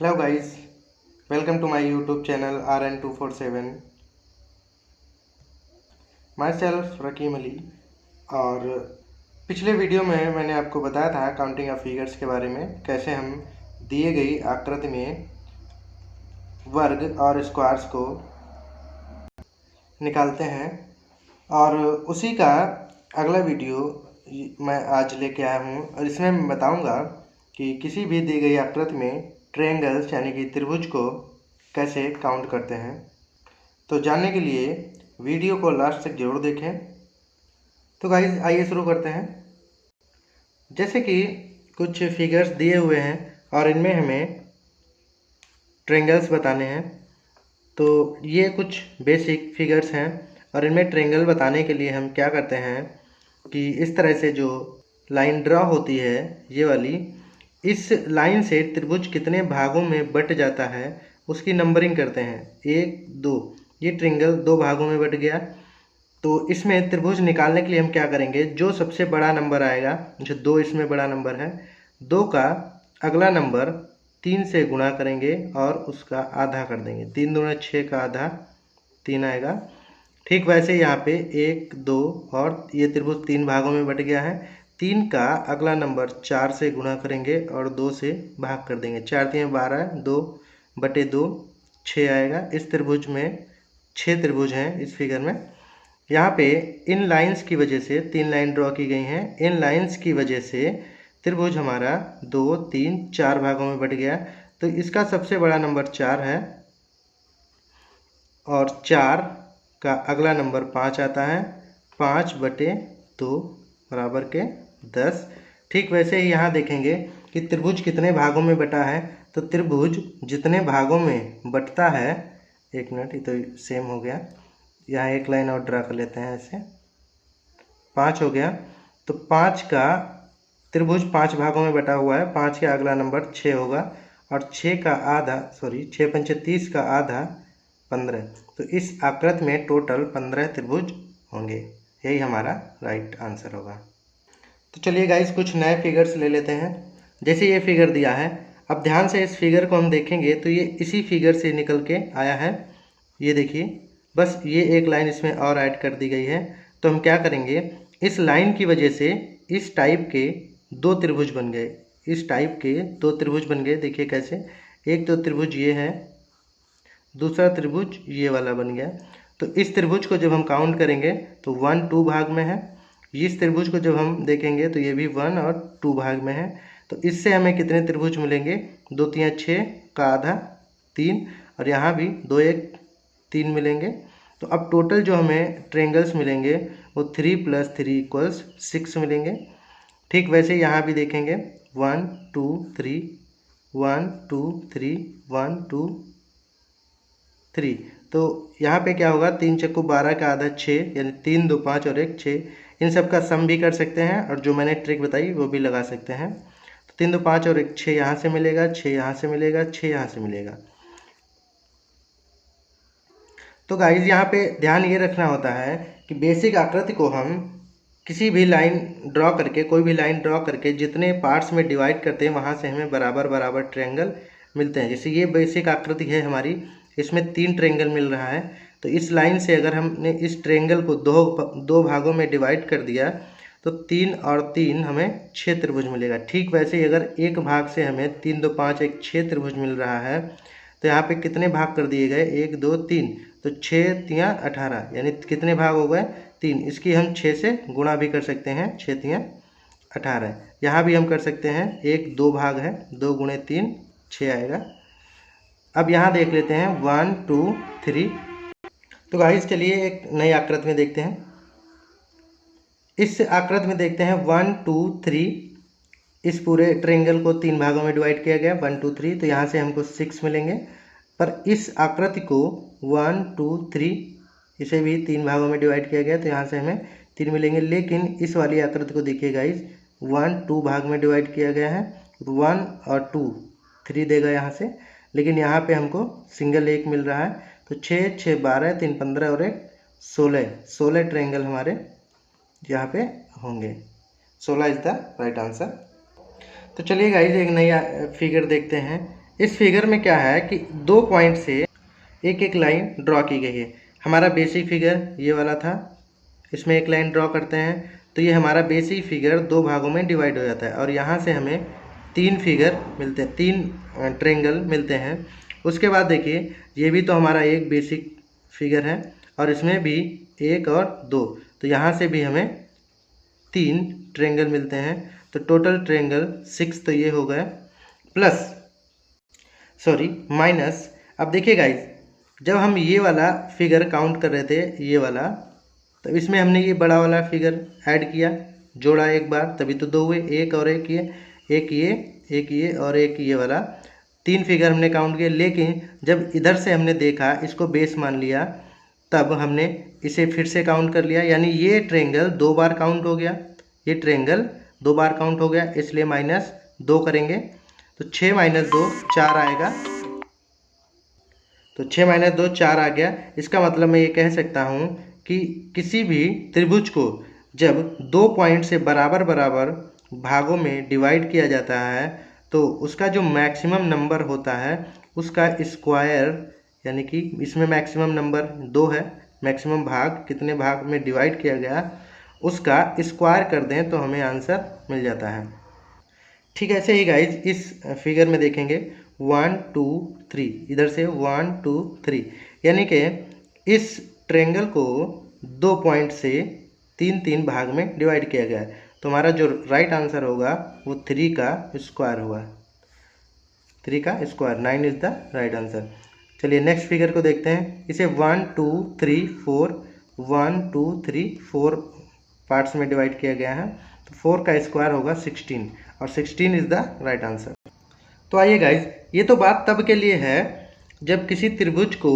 Hello guys, welcome to my YouTube channel RN247. Myself रकीम Ali. और पिछले video में मैंने आपको बताया था काउंटिंग ऑफ फिगर्स के बारे में, कैसे हम दिए गई आकृति में वर्ग और स्क्वायर्स को निकालते हैं। और उसी का अगला वीडियो मैं आज लेके आया हूँ और इसमें मैं बताऊँगा कि किसी भी दी गई आकृति में ट्रायंगल्स यानी कि त्रिभुज को कैसे काउंट करते हैं। तो जानने के लिए वीडियो को लास्ट तक जरूर देखें। तो गाइस आइए शुरू करते हैं। जैसे कि कुछ फिगर्स दिए हुए हैं और इनमें हमें ट्रायंगल्स बताने हैं। तो ये कुछ बेसिक फिगर्स हैं और इनमें ट्रायंगल बताने के लिए हम क्या करते हैं कि इस तरह से जो लाइन ड्रॉ होती है ये वाली, इस लाइन से त्रिभुज कितने भागों में बट जाता है उसकी नंबरिंग करते हैं। 1 2, ये ट्रायंगल 2 भागों में बट गया। तो इसमें त्रिभुज निकालने के लिए हम क्या करेंगे, जो सबसे बड़ा नंबर आएगा, जो 2 इसमें बड़ा नंबर है, 2 का अगला नंबर 3 से गुणा करेंगे और उसका आधा कर देंगे। 3 दूना 6 का आधा 3 आएगा। ठीक वैसे यहाँ पे 1 2 और ये त्रिभुज 3 भागों में बट गया है। 3 का अगला नंबर 4 से गुणा करेंगे और 2 से भाग कर देंगे। 4 3 12, 2 बटे 2 6 आएगा। इस त्रिभुज में 6 त्रिभुज हैं इस फिगर में। यहाँ पे इन लाइंस की वजह से 3 लाइन ड्रॉ की गई हैं। इन लाइंस की वजह से त्रिभुज हमारा 2 3 4 भागों में बट गया। तो इसका सबसे बड़ा नंबर 4 है और 4 का अगला नंबर 5 आता है। 5 बटे 2 बराबर के 10। ठीक वैसे ही यहाँ देखेंगे कि त्रिभुज कितने भागों में बटा है। तो त्रिभुज जितने भागों में बटता है, एक मिनट, ये तो सेम हो गया, यहाँ एक लाइन और ड्रा कर लेते हैं ऐसे। 5 हो गया। तो 5 का त्रिभुज 5 भागों में बटा हुआ है। 5 का अगला नंबर 6 होगा और 6 का आधा, सॉरी 6 पंचे 30 का आधा 15। तो इस आकृति में टोटल 15 त्रिभुज होंगे। यही हमारा राइट आंसर होगा। तो चलिए गाइस कुछ नए फिगर्स ले लेते हैं। जैसे ये फिगर दिया है, अब ध्यान से इस फिगर को हम देखेंगे तो ये इसी फिगर से निकल के आया है। ये देखिए, बस ये एक लाइन इसमें और ऐड कर दी गई है। तो हम क्या करेंगे, इस लाइन की वजह से इस टाइप के 2 त्रिभुज बन गए। इस टाइप के 2 त्रिभुज बन गए। देखिए कैसे, एक तो त्रिभुज ये है, दूसरा त्रिभुज ये वाला बन गया। तो इस त्रिभुज को जब हम काउंट करेंगे तो 1 2 भाग में है। इस त्रिभुज को जब हम देखेंगे तो ये भी 1 और 2 भाग में है। तो इससे हमें कितने त्रिभुज मिलेंगे, 2 3 6 का आधा 3, और यहाँ भी 2 1 3 मिलेंगे। तो अब टोटल जो हमें ट्रायंगल्स मिलेंगे वो 3 + 3 = 6 मिलेंगे। ठीक वैसे यहाँ भी देखेंगे 1 2 3 1 2 3 1 2 3। तो यहाँ पे क्या होगा, 3 चक्कू 12 का आधा 6, यानी 3 2 5 और 1 6। इन सब का सम भी कर सकते हैं और जो मैंने ट्रिक बताई वो भी लगा सकते हैं। तो 3 2 5 और 1 6 यहाँ से मिलेगा, 6 यहाँ से मिलेगा, 6 यहाँ से मिलेगा। तो गाइज यहाँ पे ध्यान ये रखना होता है कि बेसिक आकृति को हम किसी भी लाइन ड्रॉ करके, कोई भी लाइन ड्रॉ करके जितने पार्ट्स में डिवाइड करते हैं वहाँ से हमें बराबर बराबर ट्रायंगल मिलते हैं। जैसे ये बेसिक आकृति है हमारी, इसमें 3 ट्रायंगल मिल रहा है। तो इस लाइन से अगर हमने इस ट्रायंगल को दो भागों में डिवाइड कर दिया तो 3 और 3 हमें 6 त्रिभुज मिलेगा। ठीक वैसे ही अगर एक भाग से हमें 3 2 5 1 6 त्रिभुज मिल रहा है तो यहाँ पे कितने भाग कर दिए गए, 1 2 3। तो 6 3 18, यानी कितने भाग हो गए, 3। इसकी हम 6 से गुणा भी कर सकते हैं, 6 3 18। यहाँ भी हम कर सकते हैं, 1 2 भाग है, 2 × 3 6 आएगा। अब यहाँ देख लेते हैं 1 2 3। तो गाइस चलिए एक नई आकृति में देखते हैं। इस आकृति में देखते हैं 1 2 3। इस पूरे ट्रायंगल को 3 भागों में डिवाइड किया गया, 1 2 3। तो यहाँ से हमको 6 मिलेंगे। पर इस आकृति को 1 2 3, इसे भी 3 भागों में डिवाइड किया गया, तो यहाँ से हमें 3 मिलेंगे। लेकिन इस वाली आकृति को देखिए गाइस, 1 2 भाग में डिवाइड किया गया है, 1 और 2 3 देगा यहाँ से। लेकिन यहाँ पे हमको सिंगल 1 मिल रहा है। तो 6 6 12 3 15 और 1 16 ट्रायंगल हमारे यहाँ पे होंगे। 16 इज द राइट आंसर। तो चलिए गाइस एक नई फिगर देखते हैं। इस फिगर में क्या है कि 2 पॉइंट से एक एक लाइन ड्रॉ की गई है। हमारा बेसिक फिगर ये वाला था, इसमें एक लाइन ड्रॉ करते हैं तो ये हमारा बेसिक फिगर 2 भागों में डिवाइड हो जाता है और यहाँ से हमें 3 फिगर मिलते हैं, 3 ट्रेंगल मिलते हैं। उसके बाद देखिए ये भी तो हमारा एक बेसिक फिगर है और इसमें भी 1 और 2, तो यहाँ से भी हमें 3 ट्रेंगल मिलते हैं। तो टोटल ट्रेंगल 6 तो ये हो गए, प्लस सॉरी माइनस। अब देखिए गाइज, जब हम ये वाला फिगर काउंट कर रहे थे ये वाला, तो इसमें हमने ये बड़ा वाला फिगर ऐड किया, जोड़ा एक बार, तभी तो 2 हुए, एक और एक ये, एक ये, एक ये और एक ये वाला, 3 फिगर हमने काउंट किए। लेकिन जब इधर से हमने देखा, इसको बेस मान लिया, तब हमने इसे फिर से काउंट कर लिया, यानी ये ट्रेंगल 2 बार काउंट हो गया, ये ट्रेंगल 2 बार काउंट हो गया, इसलिए -2 करेंगे। तो 6 - 2 4 आएगा, तो 6 - 2 4 आ गया। इसका मतलब मैं ये कह सकता हूँ कि किसी भी त्रिभुज को जब 2 पॉइंट से बराबर बराबर भागों में डिवाइड किया जाता है तो उसका जो मैक्सिमम नंबर होता है उसका स्क्वायर, यानी कि इसमें मैक्सिमम नंबर 2 है, मैक्सिमम भाग कितने भाग में डिवाइड किया गया उसका स्क्वायर कर दें तो हमें आंसर मिल जाता है। ठीक ऐसे ही गाइज इस फिगर में देखेंगे 1 2 3, इधर से 1 2 3, यानी कि इस ट्रेंगल को 2 पॉइंट से 3 भाग में डिवाइड किया गया है। तो हमारा जो राइट आंसर होगा वो 3 का स्क्वायर हुआ, 3 का square, 9 is the right answer. चलिए नेक्स्ट फिगर को देखते हैं। इसे 1 2 3 4 1 2 3 4 पार्ट्स में डिवाइड किया गया है, तो 4 का स्क्वायर होगा 16 और 16 इज द राइट आंसर। तो आइए गाइज, ये तो बात तब के लिए है जब किसी त्रिभुज को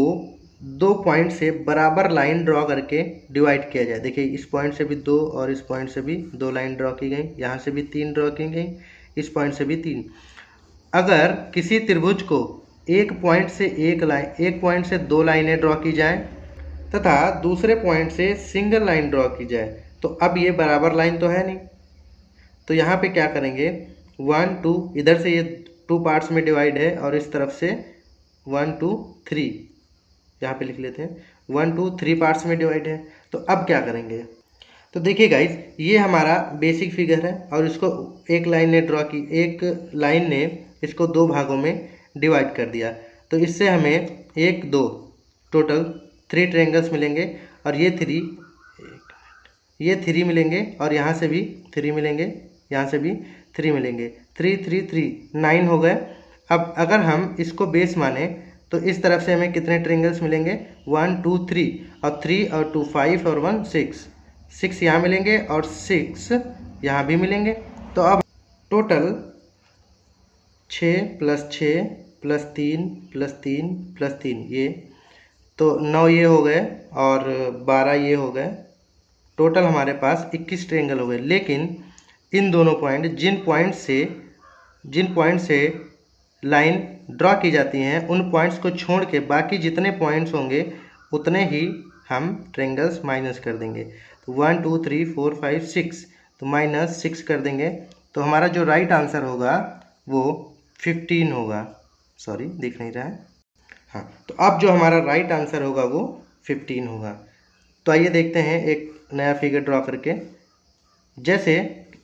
2 पॉइंट से बराबर लाइन ड्रॉ करके डिवाइड किया जाए। देखिए इस पॉइंट से भी 2 और इस पॉइंट से भी 2 लाइन ड्रॉ की गई, यहाँ से भी 3 ड्रॉ की गई, इस पॉइंट से भी 3। अगर किसी त्रिभुज को एक पॉइंट से 2 लाइनें ड्रॉ की जाए तथा दूसरे पॉइंट से सिंगल लाइन ड्रॉ की जाए, तो अब ये बराबर लाइन तो है नहीं, तो यहाँ पे क्या करेंगे 1 2, इधर से ये 2 पार्ट्स में डिवाइड है और इस तरफ से 1 2 3, यहाँ पे लिख लेते हैं 1 2 3 पार्ट्स में डिवाइड है। तो अब क्या करेंगे, तो देखिए गाइज ये हमारा बेसिक फिगर है और इसको एक लाइन ने ड्रॉ की, एक लाइन ने इसको 2 भागों में डिवाइड कर दिया, तो इससे हमें 1 2 टोटल 3 ट्रायंगल्स मिलेंगे और ये 3 मिलेंगे और यहाँ से भी 3 मिलेंगे, यहाँ से भी 3 मिलेंगे, 3 3 3 9 हो गए। अब अगर हम इसको बेस माने तो इस तरफ से हमें कितने ट्रायंगल्स मिलेंगे 1 2 3 और 3 और 2 5 और 1 6 यहाँ मिलेंगे और 6 यहाँ भी मिलेंगे। तो अब टोटल 6 + 6 + 3 + 3 + 3 ये तो 9 ये हो गए और 12 ये हो गए, टोटल हमारे पास 21 ट्रायंगल हो गए। लेकिन इन दोनों पॉइंट जिन पॉइंट से लाइन ड्रॉ की जाती हैं उन पॉइंट्स को छोड़ के बाकी जितने पॉइंट्स होंगे उतने ही हम ट्रायंगल्स माइनस कर देंगे। तो 1 2 3 4 5 6, तो -6 कर देंगे, तो हमारा जो राइट आंसर होगा वो 15 होगा। सॉरी दिख नहीं रहा है, हाँ, तो अब जो हमारा राइट आंसर होगा वो 15 होगा। तो आइए देखते हैं एक नया फिगर ड्रॉ करके। जैसे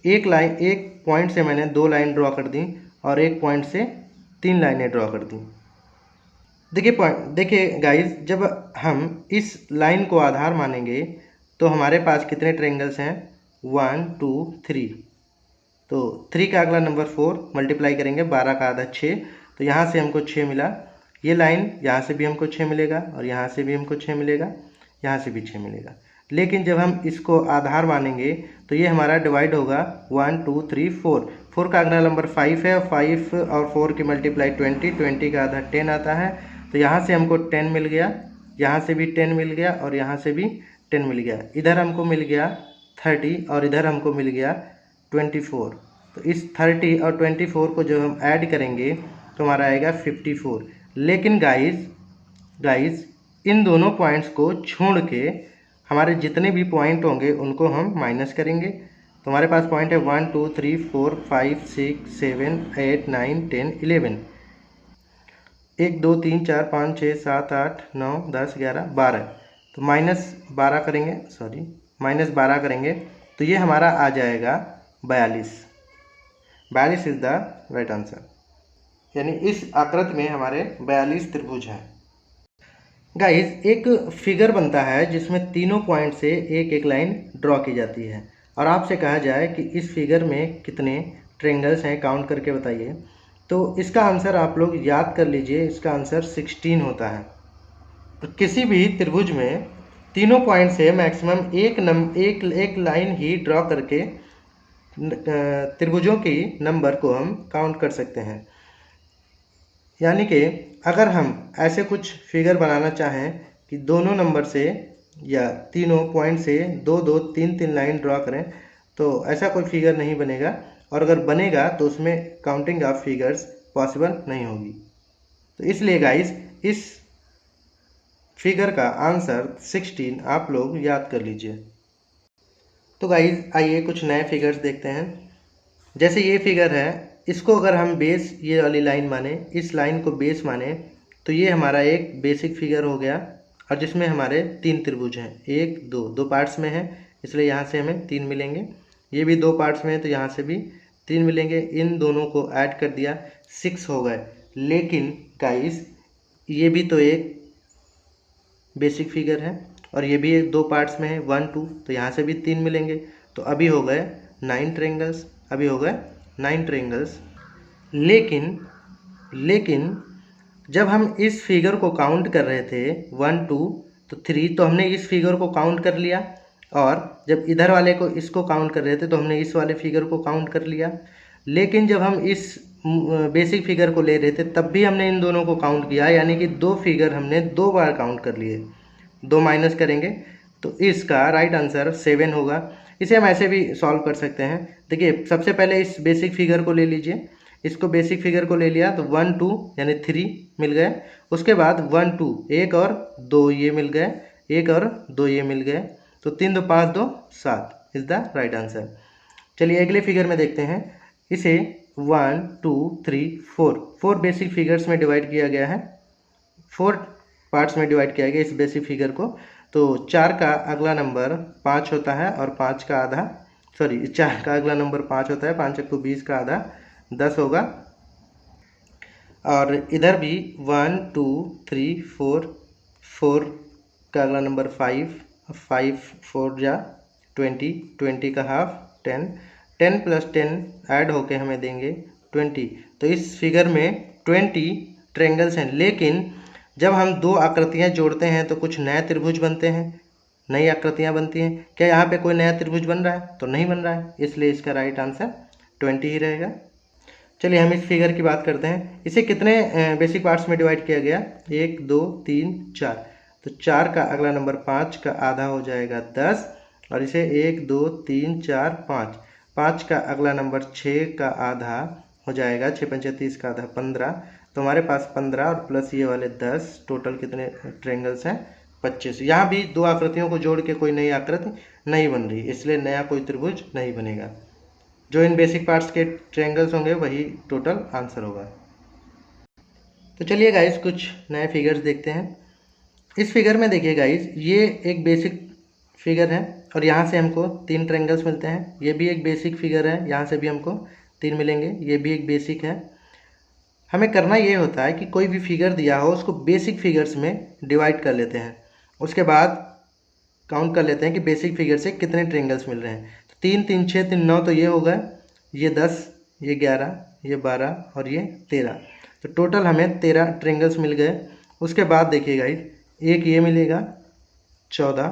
एक पॉइंट से मैंने 2 लाइन ड्रॉ कर दी और एक पॉइंट से 3 लाइनें ड्रॉ कर दी। देखिए गाइस, जब हम इस लाइन को आधार मानेंगे तो हमारे पास कितने ट्रायंगल्स हैं 1 2 3, तो 3 का अगला नंबर 4 मल्टीप्लाई करेंगे, 12 का आधा 6, तो यहाँ से हमको 6 मिला। ये लाइन यहाँ से भी हमको 6 मिलेगा और यहाँ से भी हमको 6 मिलेगा, यहाँ से भी 6 मिलेगा। लेकिन जब हम इसको आधार मानेंगे तो ये हमारा डिवाइड होगा 1 2 3 4 का अगला नंबर 5 है, 5 और 4 की मल्टीप्लाई 20 का आधा 10 आता है, तो यहाँ से हमको 10 मिल गया, यहाँ से भी 10 मिल गया और यहाँ से भी 10 मिल गया। इधर हमको मिल गया 30 और इधर हमको मिल गया 24। तो इस 30 और 24 को जब हम ऐड करेंगे तो हमारा आएगा 54। लेकिन गाइस इन दोनों पॉइंट्स को छोड़ के हमारे जितने भी पॉइंट होंगे उनको हम माइनस करेंगे। तो हमारे पास पॉइंट है 1 2 3 4 5 6 7 8 9 10 11। 1 2 3 4 5 6 7 8 9 10 11 12, तो -12 करेंगे, -12 करेंगे तो ये हमारा आ जाएगा 42। 42 इज द राइट आंसर। यानी इस आकृति में हमारे 42 त्रिभुज हैं। गाइस एक फिगर बनता है जिसमें तीनों पॉइंट से एक एक लाइन ड्रॉ की जाती है और आपसे कहा जाए कि इस फिगर में कितने ट्रायंगल्स हैं, काउंट करके बताइए। तो इसका आंसर आप लोग याद कर लीजिए, इसका आंसर 16 होता है। तो किसी भी त्रिभुज में तीनों पॉइंट से मैक्सिमम एक लाइन ही ड्रॉ करके त्रिभुजों की नंबर को हम काउंट कर सकते हैं। यानी कि अगर हम ऐसे कुछ फिगर बनाना चाहें कि दोनों नंबर से या तीनों पॉइंट से 2 2 3 3 लाइन ड्रॉ करें, तो ऐसा कोई फिगर नहीं बनेगा, और अगर बनेगा तो उसमें काउंटिंग ऑफ फिगर्स पॉसिबल नहीं होगी। तो इसलिए गाइस इस फिगर का आंसर 16 आप लोग याद कर लीजिए। तो गाइस आइए कुछ नए फिगर्स देखते हैं। जैसे ये फिगर है, इसको अगर हम बेस, ये वाली लाइन माने, इस लाइन को बेस माने, तो ये हमारा एक बेसिक फिगर हो गया और जिसमें हमारे 3 त्रिभुज हैं, 1 2 पार्ट्स में है, इसलिए यहाँ से हमें 3 मिलेंगे। ये भी 2 पार्ट्स में है तो यहाँ से भी 3 मिलेंगे। इन दोनों को ऐड कर दिया, 6 हो गए। लेकिन गाइस ये भी तो एक बेसिक फिगर है और ये भी एक 2 पार्ट्स में है, 1 2, तो यहाँ से भी 3 मिलेंगे। तो अभी हो गए 9 ट्रायंगल्स, अभी हो गए 9 ट्रायंगल्स। लेकिन जब हम इस फिगर को काउंट कर रहे थे 1 2 तो 3, तो हमने इस फिगर को काउंट कर लिया, और जब इधर वाले को इसको काउंट कर रहे थे तो हमने इस वाले फिगर को काउंट कर लिया। लेकिन जब हम इस बेसिक फिगर को ले रहे थे तब भी हमने इन दोनों को काउंट किया, यानी कि 2 फिगर हमने 2 बार काउंट कर लिए। 2 माइनस करेंगे तो इसका राइट आंसर 7 होगा। इसे हम ऐसे भी सॉल्व कर सकते हैं। देखिए सबसे पहले इस बेसिक फिगर को ले लीजिए, इसको बेसिक फिगर को ले लिया तो 1 2 यानी 3 मिल गए। उसके बाद 1 2 1 और 2 ये मिल गए, 1 और 2 ये मिल गए, तो 3 2 5 2 7 इज द राइट आंसर। चलिए अगले फिगर में देखते हैं। इसे 1 2 3 4 बेसिक फिगर्स में डिवाइड किया गया है, 4 पार्ट्स में डिवाइड किया गया इस बेसिक फिगर को। तो 4 का अगला नंबर 5 होता है और 5 का आधा, 4 का अगला नंबर 5 होता है, 5 को 20 का आधा 10 होगा। और इधर भी 1 2 3 4 का अगला नंबर 5 4 जा 20, 20 का हाफ 10 + 10 ऐड होके हमें देंगे 20। तो इस फिगर में 20 ट्रायंगल्स हैं। लेकिन जब हम 2 आकृतियां जोड़ते हैं तो कुछ नए त्रिभुज बनते हैं, नई आकृतियां बनती हैं। क्या यहाँ पे कोई नया त्रिभुज बन रहा है? तो नहीं बन रहा है, इसलिए इसका राइट आंसर 20 ही रहेगा। चलिए हम इस फिगर की बात करते हैं। इसे कितने बेसिक पार्ट्स में डिवाइड किया गया? 1 2 3 4। तो 4 का अगला नंबर 5 का आधा हो जाएगा 10, और इसे 1 2 3 4 5, 5 का अगला नंबर 6 का आधा हो जाएगा, 6 5 30 का आधा 15। तो हमारे पास 15 और प्लस ये वाले 10, टोटल कितने ट्रायंगल्स हैं? 25। यहाँ भी 2 आकृतियों को जोड़ के कोई नई आकृति नहीं बन रही, इसलिए नया कोई त्रिभुज नहीं बनेगा। जो इन बेसिक पार्ट्स के ट्रायंगल्स होंगे वही टोटल आंसर होगा। तो चलिए गाइस कुछ नए फिगर्स देखते हैं। इस फिगर में देखिए गाइस, ये एक बेसिक फिगर है और यहाँ से हमको 3 ट्रायंगल्स मिलते हैं। ये भी एक बेसिक फिगर है, यहाँ से भी हमको 3 मिलेंगे, ये भी एक बेसिक है। हमें करना ये होता है कि कोई भी फिगर दिया हो उसको बेसिक फिगर्स में डिवाइड कर लेते हैं, उसके बाद काउंट कर लेते हैं कि बेसिक फिगर से कितने ट्रायंगल्स मिल रहे हैं। 3 3 6 3 9, तो ये हो गए, ये 10, ये 11, ये 12 और ये 13। तो टोटल हमें 13 ट्रायंगल्स मिल गए। उसके बाद देखिए गाइस, एक ये मिलेगा 14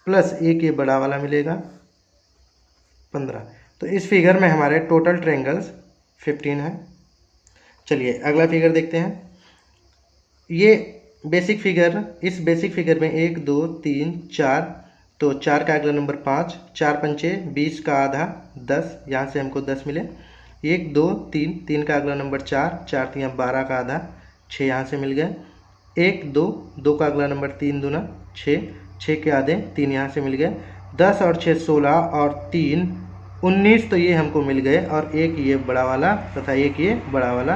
प्लस एक ये बड़ा वाला मिलेगा 15। तो इस फिगर में हमारे टोटल ट्रायंगल्स 15 है। चलिए अगला फिगर देखते हैं। ये बेसिक फिगर, इस बेसिक फिगर में 1 2 3 4, तो 4 का अगला नंबर 5, 4 पंचे 20 का आधा 10, यहाँ से हमको 10 मिले। 1 2 3, 3 का अगला नंबर 4, 4 3 12 का आधा 6, यहाँ से मिल गए। 1 2, 2 का अगला नंबर 3 दूना 6, 6 के आधे 3, यहाँ से मिल गए। 10 और 6 16 और 3 19, तो ये हमको मिल गए, और एक ये बड़ा वाला तथा एक ये बड़ा वाला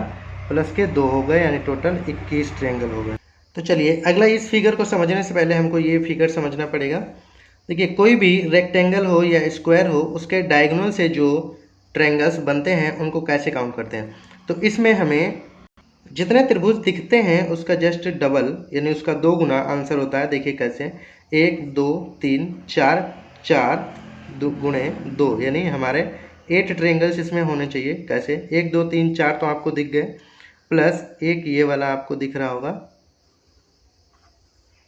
प्लस के 2 हो गए, यानी टोटल 21 ट्रायंगल हो गए। तो चलिए अगला, इस फिगर को समझने से पहले हमको ये फिगर समझना पड़ेगा। देखिए कोई भी रेक्टेंगल हो या स्क्वायर हो, उसके डायगोनल से जो ट्रायंगल्स बनते हैं उनको कैसे काउंट करते हैं। तो इसमें हमें जितने त्रिभुज दिखते हैं उसका जस्ट डबल यानी उसका 2 गुना आंसर होता है। देखिए कैसे, 1 2 3 4, 4 गुणे 2, यानी हमारे 8 ट्रायंगल्स इसमें होने चाहिए। कैसे, 1 2 3 4 तो आपको दिख गए, प्लस एक ये वाला आपको दिख रहा होगा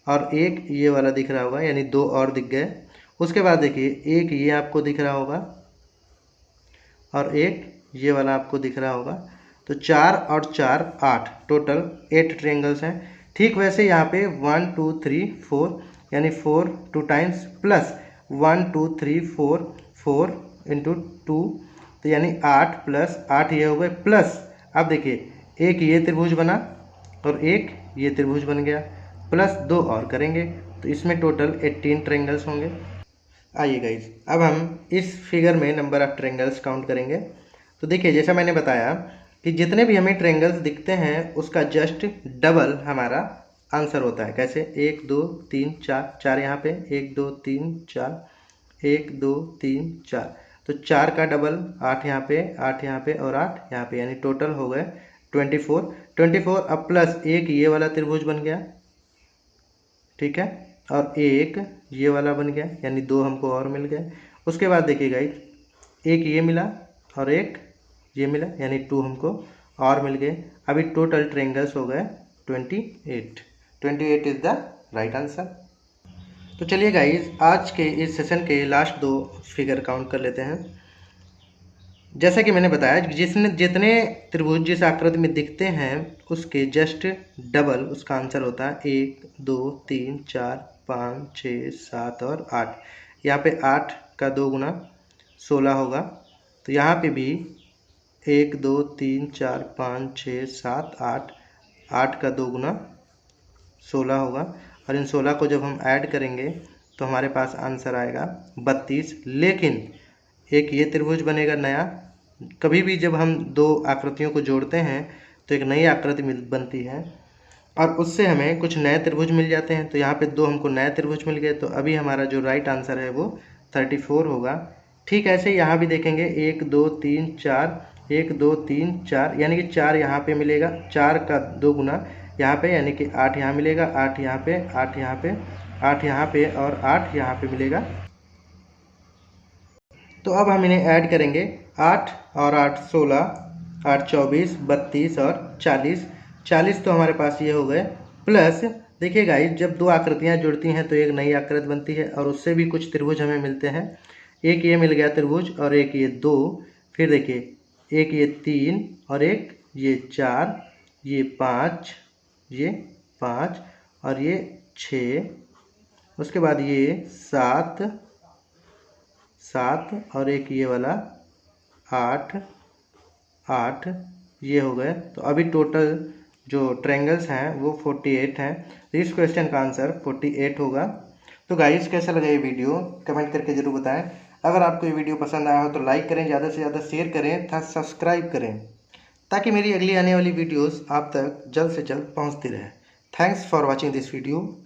और एक ये वाला दिख रहा होगा, यानी 2 और दिख गए। उसके बाद देखिए एक ये आपको दिख रहा होगा और एक ये वाला आपको दिख रहा होगा। तो 4 और 4 8, टोटल 8 ट्रायंगल्स हैं। ठीक वैसे यहाँ पे 1 2 3 4, यानी 4 2 टाइम्स, प्लस 1 2 3 4 4 इंटू 2, तो यानी 8 प्लस 8 ये हो गए। प्लस अब देखिए एक ये त्रिभुज बना और एक ये त्रिभुज बन गया, प्लस 2 और करेंगे तो इसमें टोटल 18 ट्रायंगल्स होंगे। आइए गाइस, अब हम इस फिगर में नंबर ऑफ ट्रायंगल्स काउंट करेंगे। तो देखिए जैसा मैंने बताया कि जितने भी हमें ट्रायंगल्स दिखते हैं उसका जस्ट डबल हमारा आंसर होता है। कैसे, 1 2 3 4, 4 यहाँ पे, 1 2 3 4, 1 2 3 4, तो 4 का डबल 8 यहाँ पे, 8 यहाँ पे और 8 यहाँ पे, यानी टोटल हो गए 24। अब प्लस एक ये वाला त्रिभुज बन गया, ठीक है, और एक ये वाला बन गया, यानी 2 हमको और मिल गए। उसके बाद देखिए गाइस, एक ये मिला और एक ये मिला, यानी 2 हमको और मिल गए। अभी टोटल ट्रायंगल्स हो गए 28 इज द राइट आंसर। तो चलिए गाइस, आज के इस सेशन के लास्ट 2 फिगर काउंट कर लेते हैं। जैसा कि मैंने बताया, जितने त्रिभुज जिस आकृति में दिखते हैं उसके जस्ट डबल उसका आंसर होता है। 1 2 3 4 5 6 7 और 8। यहाँ पे 8 का 2 गुना 16 होगा, तो यहाँ पे भी 1 2 3 4 5 6 7 8, 8 का 2 गुना 16 होगा, और इन 16 को जब हम ऐड करेंगे तो हमारे पास आंसर आएगा 32। लेकिन एक ये त्रिभुज बनेगा नया। कभी भी जब हम 2 आकृतियों को जोड़ते हैं तो एक नई आकृति बनती है और उससे हमें कुछ नए त्रिभुज मिल जाते हैं। तो यहाँ पे 2 हमको नए त्रिभुज मिल गए, तो अभी हमारा जो राइट आंसर है वो 34 होगा। ठीक ऐसे यहाँ भी देखेंगे, 1 2 3 4, 1 2 3 4, यानी कि 4 यहाँ पे मिलेगा, 4 का 2 गुना यहाँ पे, यानी कि 8 यहाँ मिलेगा, 8 यहाँ पे, 8 यहाँ पे, 8 यहाँ पे और 8 यहाँ पे मिलेगा। तो अब हम इन्हें ऐड करेंगे, 8 और 8 16, 8 24, 32 और 40, 40 तो हमारे पास ये हो गए। प्लस देखिए गाइस, जब 2 आकृतियाँ जुड़ती हैं तो एक नई आकृति बनती है और उससे भी कुछ त्रिभुज हमें मिलते हैं। एक ये मिल गया त्रिभुज और एक ये 2, फिर देखिए एक ये 3 और एक ये 4, ये 5, ये 5 और ये 6, उसके बाद ये 7 और एक ये वाला 8 ये हो गए। तो अभी टोटल जो ट्रायंगल्स हैं वो 48 हैं। तो इस क्वेश्चन का आंसर 48 होगा। तो गाइस, कैसा लगा ये वीडियो कमेंट करके ज़रूर बताएं। अगर आपको ये वीडियो पसंद आया हो तो लाइक करें, ज़्यादा से ज़्यादा शेयर करें तथा सब्सक्राइब करें, ताकि मेरी अगली आने वाली वीडियोस आप तक जल्द से जल्द पहुंचती रहे। Thanks for watching this video.